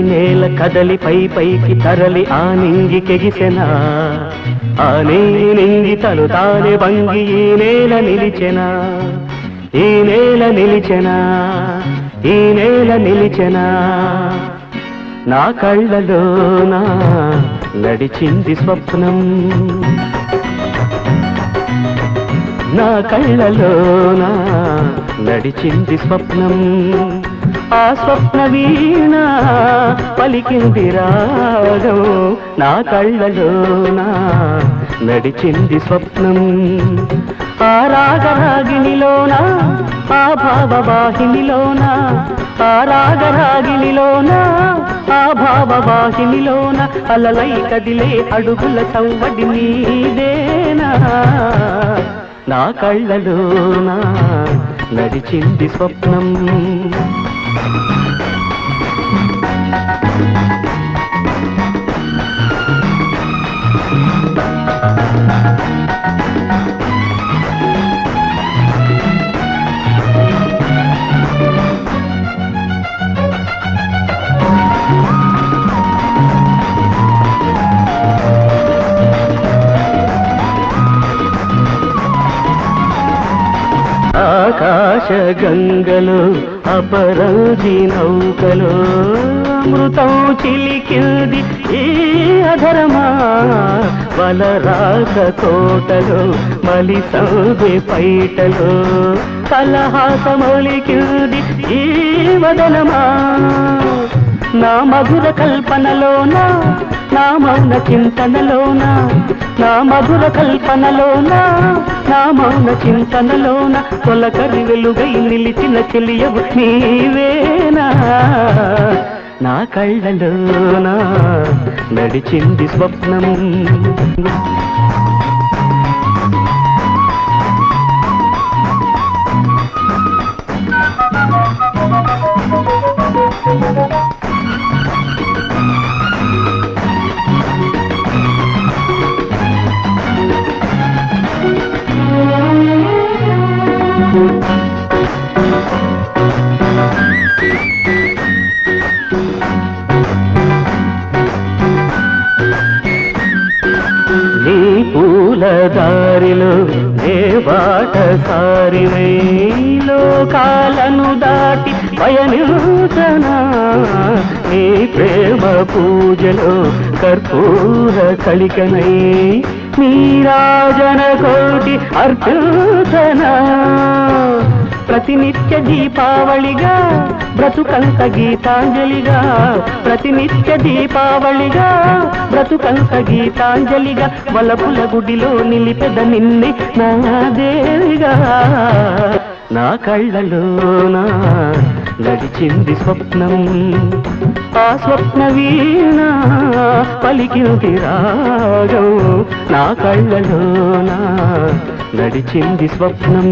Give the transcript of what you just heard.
నేల కదలి పైకి తరలి ఆ నింగికెగిసెనా ఆ నింగి తను తానే వంగి ఈ నేల నిలిచెనా ఈ నేల నిలిచెనా ఈ నేల నిలిచెనా నా కళ్ళలోన నడిచింది స్వప్నం నా కళ్ళలోన నడిచింది స్వప్నం ఆ స్వప్న వీణ పలికింది రాగం నా కళ్ళలోన నడిచింది స్వప్నం ఆ రాగరాగినిలోన ఆ భావవాహినిలోన ఆ రాగరాగినిలోన ఆ భావవాహినిలోన అలలై కదిలే అడుగుల సవ్వడి నీదేనా నా కళ్ళలోన నడిచింది స్వప్నం ఆకాశ గంగలో అపరాజి నౌకలో అమృతం చిలికింది ఈ అధరమా వలరాక తోటలో మలి సౌదే పైటలో కలహాసమొలికింది ఈ వదనమా నా మధుర కల్పనలోన నా మౌన చింతనలోన నా మధుర కల్పనలోన నా మౌన చింతనలోన తొలకరి వెలుగై నిలిచిన చెలియవు నీవేనా నా కళ్ళలోన నడిచింది స్వప్నం నీ పూల దారిలో నే బాట సారివై లోకాలను దాటి పయనించనా నీ ప్రేమ పూజలో కర్పూర కళికనై నీరాజన కోటి అర్పించనా ప్రతినిత్య దీపావళిగా బ్రతుకంత గీతాంజలిగా ప్రతినిత్య దీపావళిగా బ్రతుకంత గీతాంజలిగా వలపుల గుడిలో నిలిపెద నిన్నే నా దేవిగా నా కళ్ళలోన నడిచింది స్వప్నం ఆ స్వప్న వీణ పలికింది రాగం నా కళ్ళలోన నడిచింది స్వప్నం